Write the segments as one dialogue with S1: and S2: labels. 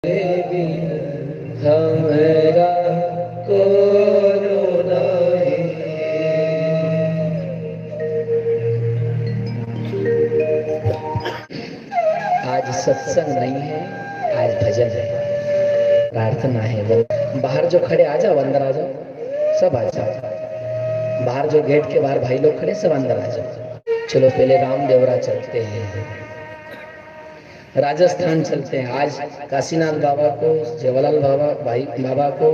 S1: हमारा कोरोना आज सत्संग नहीं है, आज भजन है, प्रार्थना है। बाहर जो खड़े आ जाओ, अंदर आ जाओ, सब आ जाओ। बाहर जो गेट के बाहर भाई लोग खड़े, सब अंदर आ जाओ। चलो पहले रामदेवरा चलते हैं, राजस्थान चलते हैं। आज काशीनाथ बाबा को, जवाहरलाल बाबा को,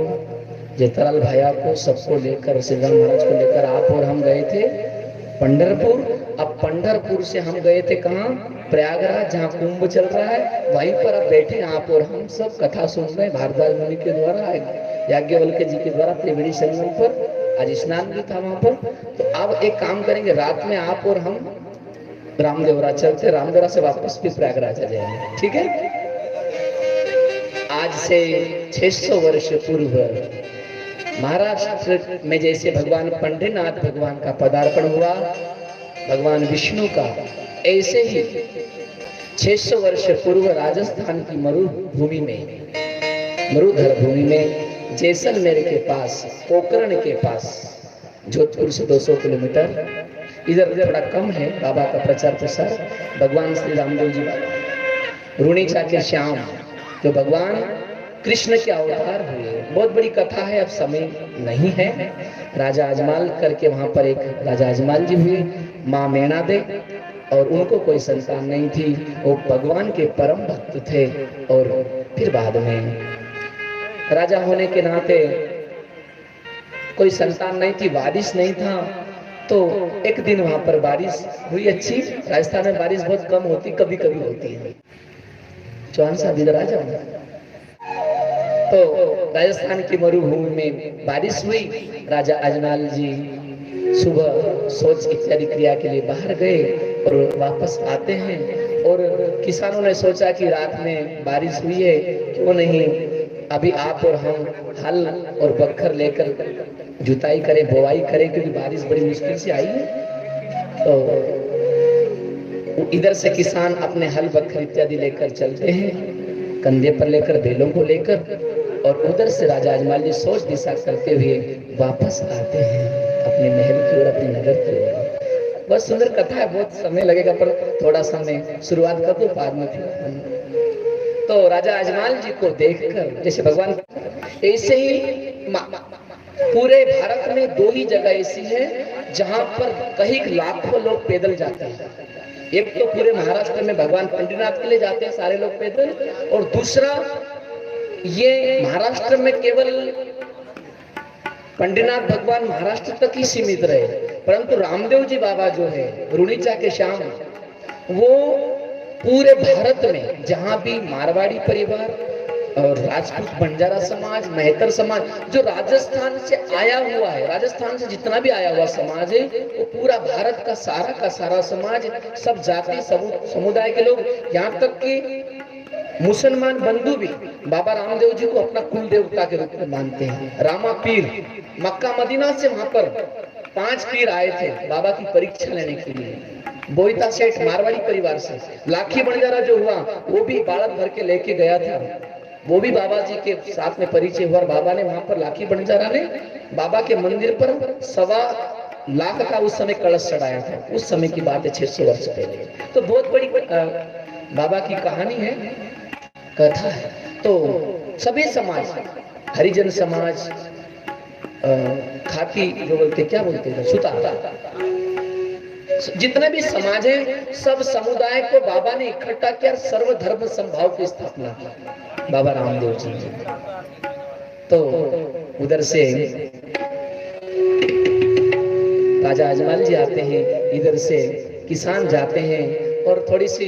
S1: जेठालाल भैया को, सबको लेकर, श्रीराम महाराज को लेकर आप और हम गए थे पंढरपुर। अब पंढरपुर से हम गए थे कहाँ? प्रयागराज, जहाँ कुंभ चल रहा है। वहीं पर अब बैठे आप और हम सब कथा सुन रहे हैं भारद्वाज मुनि के द्वारा, याज्ञवल्क्य जी के द्वारा त्रिवेणी संगम पर। आज स्नान भी था वहां पर। तो अब एक काम करेंगे, रात में आप और हम रामदेवरा चलते, रामदेवरा से वापस भी प्रयागराज आ जाएंगे, ठीक है? आज से 600 वर्ष पूर्व महाराष्ट्र में जैसे भगवान पंढरीनाथ भगवान का पदार्पण हुआ, भगवान विष्णु का, ऐसे ही 600 वर्ष पूर्व राजस्थान की मरुभूमि में, मरुधर भूमि में, जैसलमेर के पास, पोखरण के पास, जोधपुर से 200 किलोमीटर इधर थोड़ा कम है बाबा का प्रचार प्रसार। भगवान श्री रामदेव जी बाबा रुणीचा के श्याम, जो भगवान कृष्ण के अवतार हुए, बहुत बड़ी कथा है, अब समय नहीं है। राजा अजमाल करके वहां पर एक राजा अजमाल जी हुए, माँ मैना दे, और उनको कोई संतान नहीं थी। वो भगवान के परम भक्त थे। और फिर बाद में राजा होने के नाते कोई संतान नहीं थी, वारिस नहीं था। तो एक दिन वहां पर बारिश हुई अच्छी। राजस्थान में बारिश बहुत कम होती, कभी कभी होती है। चौहान साहब इधर आ जाओ। तो राजस्थान की मरुभूमि में बारिश हुई। राजा अजमाल जी सुबह शौच इत्यादि क्रिया के लिए बाहर गए और वापस आते हैं। और किसानों ने सोचा कि रात में बारिश हुई है, क्यों नहीं अभी आप और हम हल और बखर लेकर जुताई करें, बोवाई करें, क्योंकि बारिश बड़ी मुश्किल से आई है। तो इधर से किसान अपने हल बखर इत्यादि लेकर चलते हैं, कंधे पर लेकर, बैलों को लेकर, और उधर से राजा अजमाल जी सोच दिशा करते हुए वापस आते हैं अपने महल की ओर, अपने नगर की ओर। बहुत सुंदर कथा है, बहुत समय लगेगा, पर थोड़ा समय शुरुआत कर दो, बाद में फिर। तो राजा अजमाल जी को देखकर, जैसे भगवान, ऐसे ही पूरे भारत में 2 ही जगह ऐसी है जहां पर कई लाखों लोग पैदल जाते हैं। एक तो पूरे महाराष्ट्र में भगवान पंढरीनाथ के लिए जाते हैं सारे लोग पैदल, और दूसरा ये महाराष्ट्र में केवल पंढरीनाथ भगवान महाराष्ट्र तक ही सीमित रहे, परंतु रामदेव जी बाबा जो है रुणीचा के श्याम, वो पूरे भारत में जहां भी मारवाड़ी परिवार और राजपूत बंजारा समाज, मेहतर समाज, जो राजस्थान से आया हुआ है, राजस्थान से जितना भी आया हुआ समाज है, वो पूरा भारत का सारा समाज, सब जाति समुदाय के लोग, यहाँ तक कि मुसलमान बंधु भी बाबा रामदेव जी को अपना कुल देवता के रूप में मानते हैं। रामा पीर मक्का मदीना से वहां पर 5 पीर आए थे बाबा की परीक्षा लेने के लिए। बोईता सेठ मारवाड़ी परिवार से, लाखी बंजारा जो हुआ वो भी बालक भर के लेके गया था, वो भी बाबा जी के साथ में परिचय हुआ। बाबा ने वहां पर, लाखी बंजारा ने बाबा के मंदिर पर 1.25 लाख का उस समय कलश चढ़ाया था। उस समय की बात है, 600 वर्ष पहले। तो बहुत बड़ी बाबा की कहानी है, कथा है। तो सभी समाज, हरिजन समाज, खाती जो बोलते, क्या बोलते हैं, सुतार, जितने भी समाज है, सब समुदाय को बाबा ने इकट्ठा किया, सर्वधर्म संभाव की स्थापना की बाबा रामदेव जी ने। तो उधर से राजा अजमाल जी आते हैं, इधर से किसान जाते हैं, और थोड़ी सी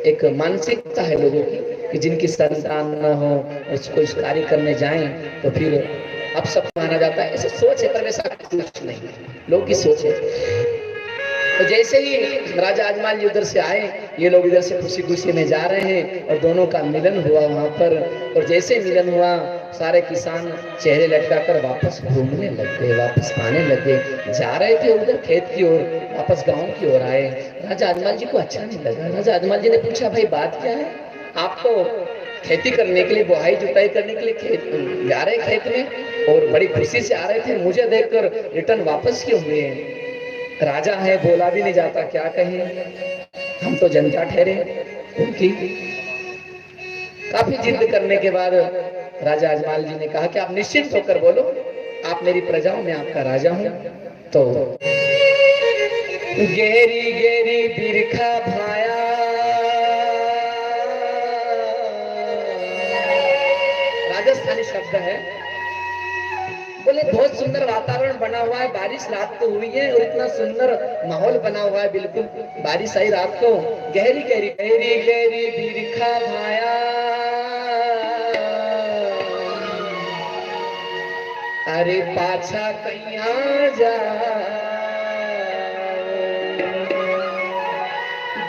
S1: एक मानसिकता है लोगों की कि जिनकी संतान न हो उसको इस कार्य करने जाएं तो फिर अब सब माना जाता है, ऐसा सोच है, पर वैसा कुछ नहीं, लोग की सोच है। तो जैसे ही राजा अजमाल जी उधर से आए, ये लोग इधर से खुशी खुशी में जा रहे हैं, और दोनों का मिलन हुआ वहां पर। और जैसे मिलन हुआ, सारे किसान चेहरे लटकाकर वापस घूमने लग गए, वापस आने लगे। जा रहे थे उधर खेत की ओर, वापस गांव की ओर आए। राजा अजमाल जी को अच्छा नहीं लगा। राजा अजमाल जी ने पूछा, भाई बात क्या है? आप तो खेती करने के लिए, बुआई जुताई करने के लिए खेत जा रहे खेत में और बड़ी खुशी से आ रहे थे। मुझे देखकर रिटर्न वापस क्यों हुए? राजा है, बोला भी नहीं जाता, क्या कहें, हम तो जनता ठहरे उनकी। काफी जिद करने के बाद राजा अजमाल जी ने कहा कि आप निश्चिंत होकर बोलो, आप मेरी प्रजा हो, मैं आपका राजा हूं। तो गेरी गेरी बिरखा भाया, राजस्थानी शब्द है। बोले बहुत सुंदर वातावरण बना हुआ है, बारिश रात को हुई है और इतना सुंदर माहौल बना हुआ है, बिल्कुल बारिश आई रात को। गहरी गहरी गहरी गहरी बिरखा भाया, अरे पाछा कैया जा,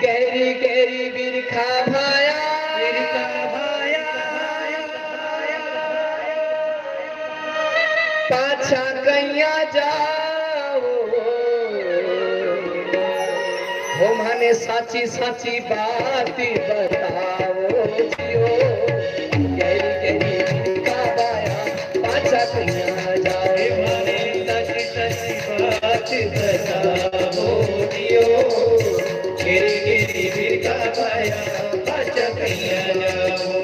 S1: गहरी गहरी बिरखा भाया, पाछा कैया जाओ, हो माने साची साची बात बताओ जियो। गहरी गहरी बिरखा भाया, पाछा कैया जाओ, माने साची साची बात बताओ जियो। गहरी गहरी बिरखा भाया, पाछा कैया जाओ।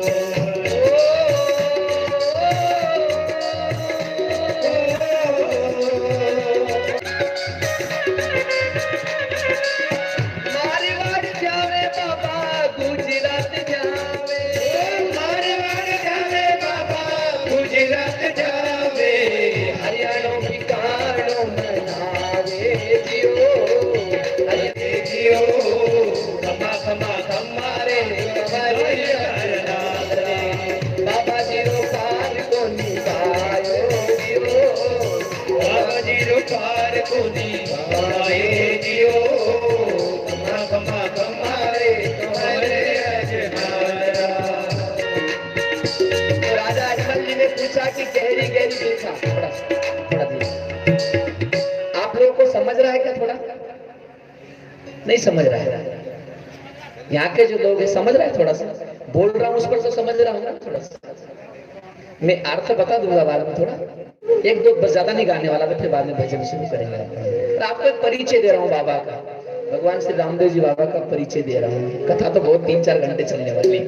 S1: कि गहरी गहरी बिरखा, थोड़ा आप लोगों को समझ रहा है क्या? थोड़ा नहीं समझ रहा है? यहाँ के जो लोग हैं समझ रहा है? थोड़ा सा बोल रहा हूँ उस पर तो समझ रहा हूँ ना। थोड़ा सा मैं अर्थ बता दूंगा बाद में, थोड़ा एक दो बस, ज्यादा नहीं गाने वाला था, फिर बाद में भजन शुरू करेंगे। और आपको एक परिचय दे रहा हूँ बाबा का, भगवान श्री रामदेव जी बाबा का परिचय दे रहा हूँ। कथा तो बहुत 3-4 घंटे चलने वाली।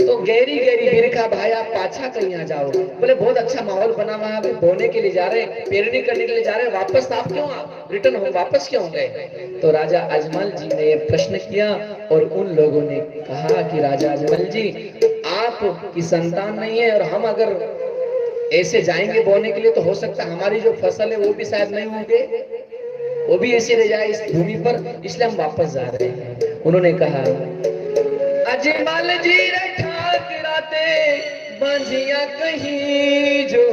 S1: तो गहरी गहरी बिरखा भाया, पाछा कहीं जाओ। बोले बहुत अच्छा माहौल बना हुआ है, बोने के लिए जा रहे, पेरनी करने के लिए जा रहे, वापस आप क्यों रिटर्न हो, वापस क्यों गए? तो राजा अजमल जी ने प्रश्न किया और उन लोगों ने कहा कि राजा अजमल जी, आप की संतान नहीं है और हम अगर ऐसे जाएंगे बोने के लिए तो हो सकता है हमारी जो फसल है वो भी शायद नहीं होंगे, वो भी ऐसे रह जाए इस भूमि पर, इसलिए हम वापस जा रहे हैं। उन्होंने कहा अजमल जी ठाकराते बांझिया कहीं जो,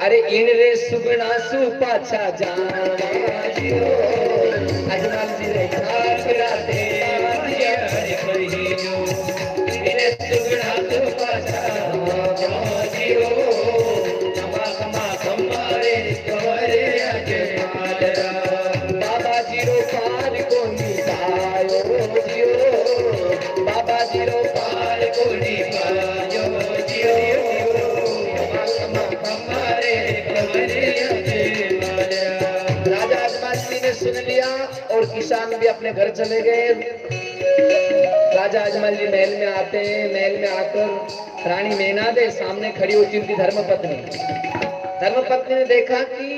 S1: अरे इन रे सुगना सु पाछा जाना जियो। अजमल जी रे ठाकराते बांझिया कहीं जो, इन रे सुगना सु पाछा जाना जियो। कमा कमा कमारे कमरे अजमल बाबा जी रो पार को निभायो जियो, बाबा जी रो पार को निभायो जियो। कमा कमा कमारे कमरे अजमल। राजा अजमल जी ने सुन लिया और किसान भी अपने घर चले गए। राजा अजमल जी महल में आते हैं, महल में आकर रानी मेनादे सामने खड़ी होती उनकी धर्मपत्नी। धर्मपत्नी ने देखा कि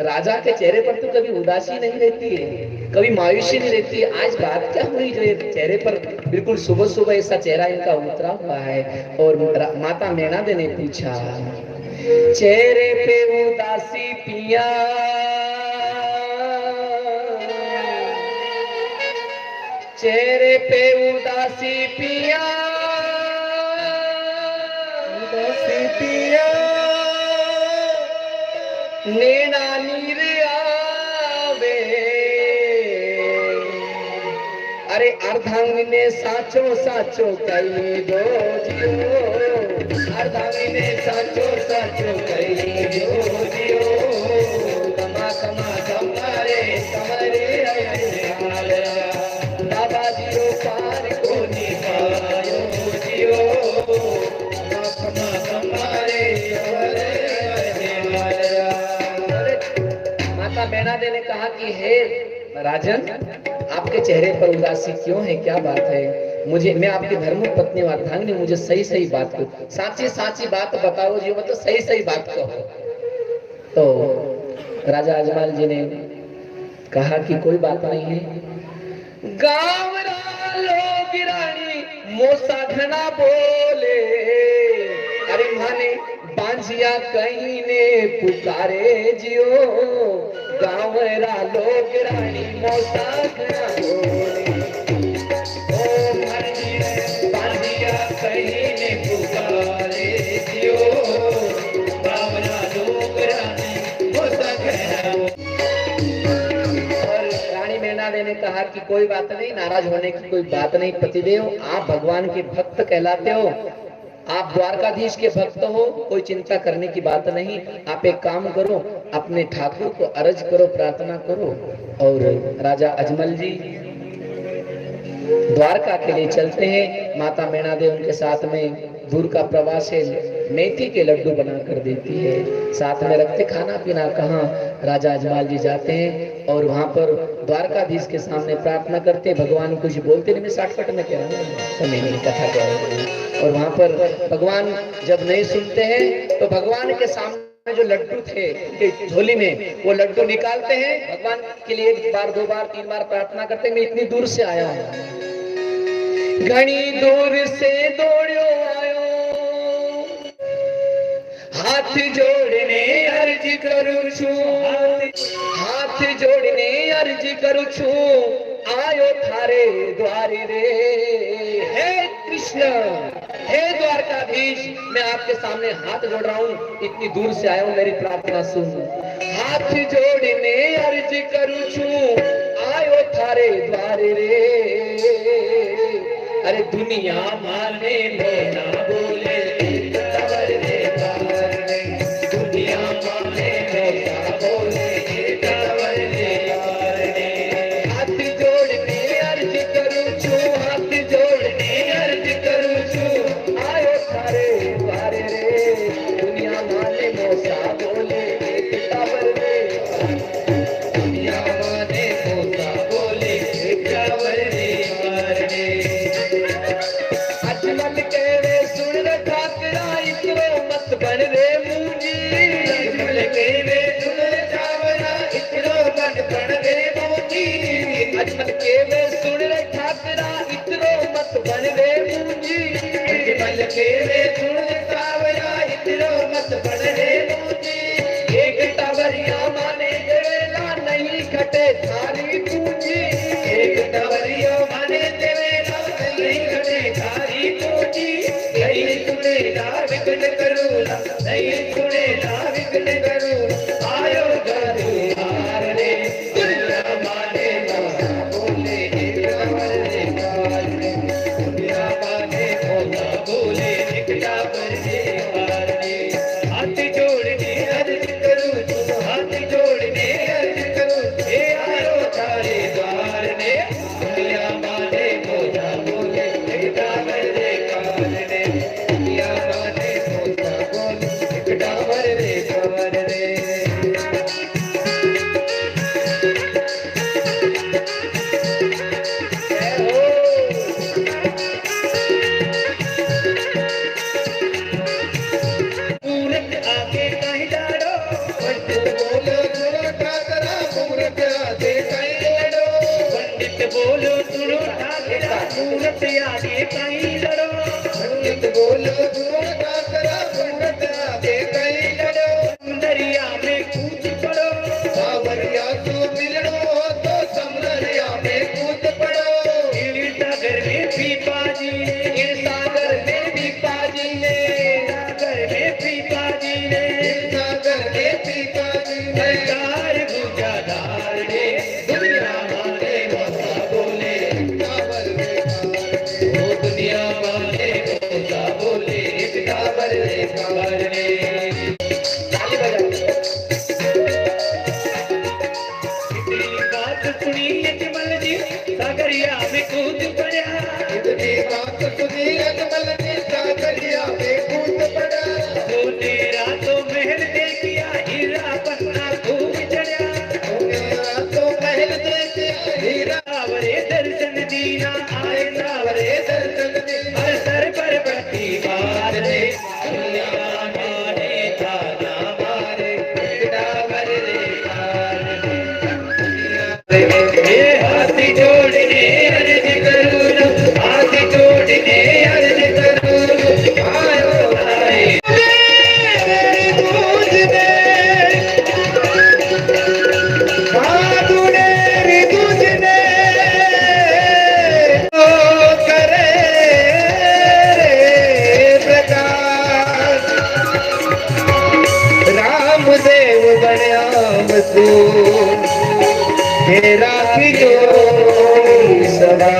S1: राजा के चेहरे पर तो कभी उदासी नहीं रहती है, कभी मायूसी नहीं रहती है, आज बात क्या हुई जो चेहरे पर बिल्कुल सुबह सुबह ऐसा चेहरा इनका उतरा हुआ है। और माता मेनादे ने पूछा, चेहरे पे उदासी पिया, चेहरे पे उदासी पिया, उदासी पिया, नैना नीर आवे, अरे अर्धांगिनी ने साचो साचो कही दो जियो, अर्धांगिनी ने साचो साचो कही दो जियो। कमा कमा कमारे कमरे अजमल बाबा मेनादे ने कहा कि हे राजन, आपके चेहरे पर उदासी क्यों है, क्या बात है? मुझे, मैं आपकी धर्म पत्नी अर्धांगिनी, मुझे सही सही बात को, साची साची बात बताओ जी, मतलब सही सही बात कहो। तो राजा अजमल जी ने कहा कि कोई बात नहीं है। गाँव लोग रानी मोसा घना बोले, अरे माने बांझिया कहीं ने पुकारे जियो, गाँव लोग रानी मोसा घना बोले, ओ बांझिया कहीं ने पुकारे जियो, गाँव लोग रानी मोसा घना बोले। ने कहा कि कोई बात नहीं, नाराज होने की कोई बात नहीं पतिदेव, आप भगवान के भक्त कहलाते हो, आप द्वारकाधीश के भक्त हो, कोई चिंता करने की बात नहीं। आप एक काम करो, अपने ठाकुर को अर्ज करो, प्रार्थना करो। और राजा अजमल जी द्वारका के लिए चलते हैं। माता मेनादे उनके साथ में दूर का प्रवास है, मेथी के लड्डू बना कर देती है, साथ में रखते खाना पीना। कहाँ राजा अजमल जी जाते हैं और वहां पर द्वारकाधीश के सामने प्रार्थना करते, भगवान कुछ बोलते नहीं, मैं शॉर्टकट में कह रहा हूँ, समय नहीं कथा कह रहा हूँ। और वहां पर भगवान जब नहीं सुनते हैं तो भगवान के सामने जो लड्डू थे उनके झोली में, वो लड्डू निकालते हैं, भगवान के लिए 1 बार 2 बार 3 बार प्रार्थना करते हैं, मैं इतनी दूर से आया हूँ, घनी दूर से दौड़ो आयो, हाथ जोड़ने अर्ज करूं छू, हाथ जोड़ने अर्ज करूं छू, आयो थारे द्वारे रे। हे कृष्ण, हे द्वारकाधीश, मैं आपके सामने हाथ जोड़ रहा हूँ, इतनी दूर से आया हूँ, मेरी प्रार्थना सुन। हाथ जोड़ने अर्ज करूं छू, आयो थारे द्वारे रे। अरे दुनिया माने ना बोले, तवर रे तवर रे, दुनिया माने ना बोले, तवर रे तवर रे। हाथ जोड़ने अर्ज करूं छू, हाथ जोड़ने अर्ज करूं छू, आयो थारे द्वारे रे, दुनिया माने मोसा बोले, तवर रे, दुनिया माने मोसा बोले, तवर रे तवर रे। अजमल के वे सुन रे ठाकरा, इतरो मत बन रे मूंजी, अजमल के वे सुन रे ठाकरा, इतरो मत बन रे मूंजी, अजमल के वे सुन रे ठाकरा, इतरो मत बन रे मूंजी, अजमल के वे सुन रे ठाकरा, इतरो मत बन रे मूंजी। एक टवरिया माने देवेला, नहीं घटे थारी पूंजी, एक टवरिया माने देवेला, नहीं घटे थारी पूंजी, नहीं सुने ला विघ्न करूला, नहीं सुने ला विघ्न करूला, आयो गरुहार रे, दुनिया माने मोसा बोले, तवर रे तवर रे, दुनिया माने मोसा बोले, तवर रे तवर रे। हाथ जोड़ने अर्ज करूं छू, हाथ जोड़ने अर्ज करूं, हे आयो थारे द्वार ने, दुनिया माने मोसा बोले, तवर रे तवर रे, दुनिया माने मोसा बोले, तवर रे तवर रे। मूरत आगे कहीं डालो, पंडित बोलो सुनो ठाकरा, मूरत आगे कहीं लड़ो, पंडित बोलो सुनो ठाकरा, मूरत आगे कहीं लड़ो, पंडित बोलो सुनो ठाकरा, मूरत आगे कहीं लड़ो, दरिया में कूद पड़ो, सावरिया तू मिलड़ो तो समरिया में कूद पड़ो, इस सागर में पीपा जी ने, इस सागर में पीपा जी ने, सागर में पीपा जी ने, सागर में पीपा जी ने, धार गुजादार ने, दुनिया माने मोसा बोले, तवर रे तवर रे, ओ दुनिया माने मोसा बोले, तवर रे तवर रे। ताली बजाओ। इतनी बात सुनी अजमल जी, सागरिया में कूद पड़ा, इतनी बात सुनी अजमल जी, सागरिया में कूद पड़ा, सोने रातों महल देखिया, हीरा पन्ना खूब चढ़ा, सोने आए सावरे दर्शन दे, हर सर पर पट्टी बांध दे, दुनिया माने ताना मारे, डाबर रे कान दे। ये हाथी जोड़ने अर्ज करूं ना, हाथी जोड़ने अर्ज करूं, आयो आए मेरी पूज दे, रामदेव बनियाम तू हे राखी जो सदा।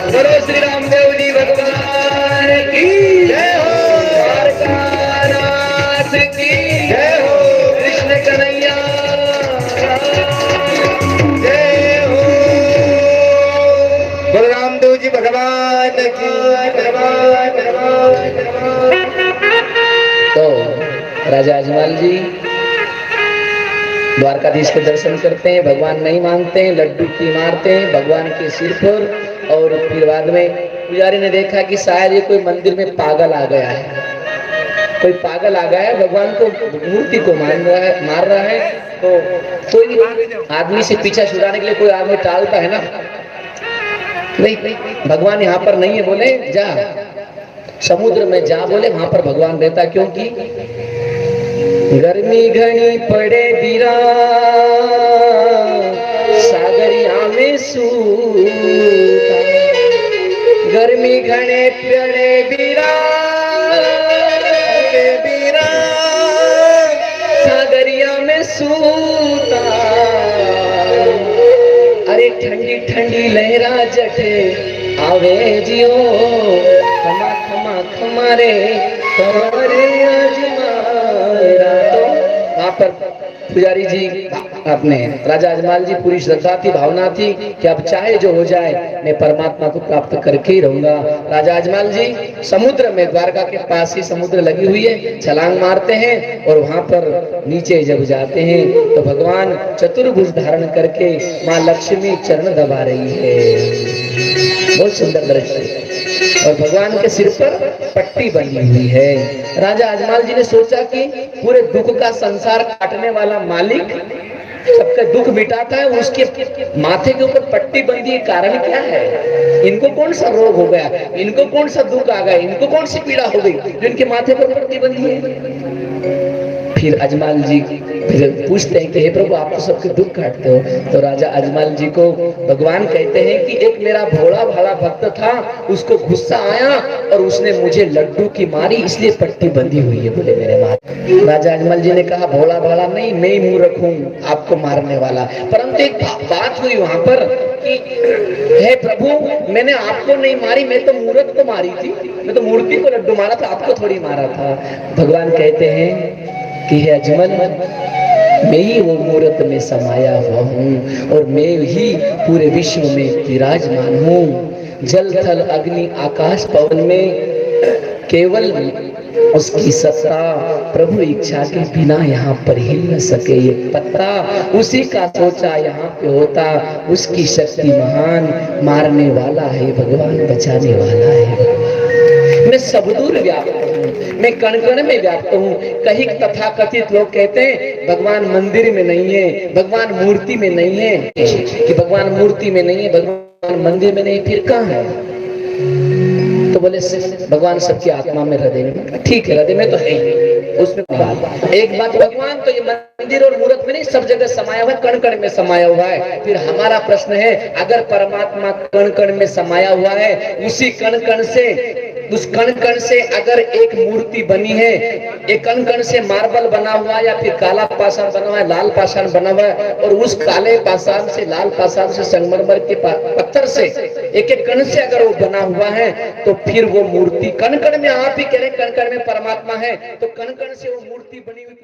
S1: बोलो श्री रामदेव जी भगवान की जय हो, द्वारकानाथ की जय हो, कृष्ण कन्हैया जय हो। बोलो रामदेव जी भगवान की भगवान। तो राजा अजमल जी द्वारकाधीश के दर्शन करते हैं, भगवान नहीं मानते हैं, लड्डू की मारते हैं भगवान के सिर पर। और फिर बाद में पुजारी ने देखा कि शायद ये कोई मंदिर में पागल आ गया है, कोई पागल आ गया है, भगवान को मूर्ति को मार रहा है। तो कोई आदमी से पीछा छुड़ाने के लिए कोई आदमी टालता है ना, नहीं भगवान यहाँ पर नहीं है, बोले जा समुद्र में जा, बोले वहां पर भगवान रहता। क्योंकि गर्मी घनी पड़े बीरा सागरिया में सूता, गर्मी घने पड़े बीरा सागरिया में सूता, अरे ठंडी ठंडी लहरा जठे आवे जियो, खमा खमा खमारे तुम्हारे अजमारा। तो वहां पर पुजारी जी अपने राजा अजमल जी पूरी श्रद्धा थी, भावना थी कि अब चाहे जो हो जाए मैं परमात्मा को प्राप्त करके ही रहूंगा। राजा अजमल जी समुद्र में, द्वारका के पास ही समुद्र लगी हुई है, छलांग मारते हैं और वहां पर नीचे जब जाते हैं तो भगवान चतुर्भुज धारण करके माँ लक्ष्मी चरण दबा रही है। बहुत सुंदर दृश्य, और भगवान के सिर पर पट्टी बनी हुई है। राजा अजमल जी ने सोचा कि पूरे दुख का संसार काटने वाला मालिक सबका दुख मिटाता है, उसके माथे के ऊपर पट्टी बंधी है, कारण क्या है? इनको कौन सा रोग हो गया, इनको कौन सा दुख आ गया, इनको कौन सी पीड़ा हो गई जो इनके माथे पर पट्टी बंधी है? फिर अजमल जी फिर पूछते हैं कि हे प्रभु आप तो सबके दुख काटते हो। तो राजा अजमल जी को भगवान कहते हैं कि एक मेरा भोला भाला भक्त था, उसको गुस्सा आया और उसने मुझे लड्डू की मारी, इसलिए पट्टी बंधी हुई है, बोले मेरे माथे। राजा अजमल जी ने कहा भोला भाला नहीं, मैं ही मूर्ख हूँ आपको मारने वाला। परंतु एक बात हुई वहां पर कि हे प्रभु मैंने आपको नहीं मारी, मैं तो मूर्ख को मारी थी, मैं तो मूर्ति को लड्डू मारा था, आपको थोड़ी मारा था। भगवान कहते हैं कि हे अजमल मैं ही वो मूर्त में समाया हुआ हूँ और मैं ही पूरे विश्व में विराजमान हूँ। जल थल अग्नि आकाश पवन में केवल उसकी सत्ता, प्रभु इच्छा के बिना यहाँ पर हिल न सके ये पत्ता, उसी का सोचा यहाँ पे होता, उसकी शक्ति महान, मारने वाला है भगवान, बचाने वाला है। मैं सबदूर व्याप्त हूँ, मैं कण कण में व्याप्त हूँ। कहीं तथाकथित लोग कहते हैं भगवान मंदिर में नहीं है, भगवान मूर्ति में नहीं है, कि भगवान मूर्ति में नहीं है, भगवान मंदिर में नहीं, फिर कहाँ है? तो बोले भगवान सबकी आत्मा में, हृदय में। ठीक है, हृदय में तो है ही, उसमें बात। एक बात, भगवान तो ये मंदिर और मूर्त में नहीं, सब जगह समाया हुआ है, कण कण में समाया हुआ है। फिर हमारा प्रश्न है, अगर परमात्मा कण कण में समाया हुआ है, उसी कण कण से, उस कण कण से अगर एक मूर्ति बनी है, एक कण कण से मार्बल बना हुआ या फिर काला पाषाण बना हुआ है, लाल पाषाण बना हुआ है, और उस काले पाषाण से, लाल पाषाण से, संगमरमर के पत्थर से, एक एक कण से अगर वो बना हुआ है, तो फिर वो मूर्ति कण कण में, आप ही कह रहे कण कण में परमात्मा है, तो कण कण से वो मूर्ति बनी हुई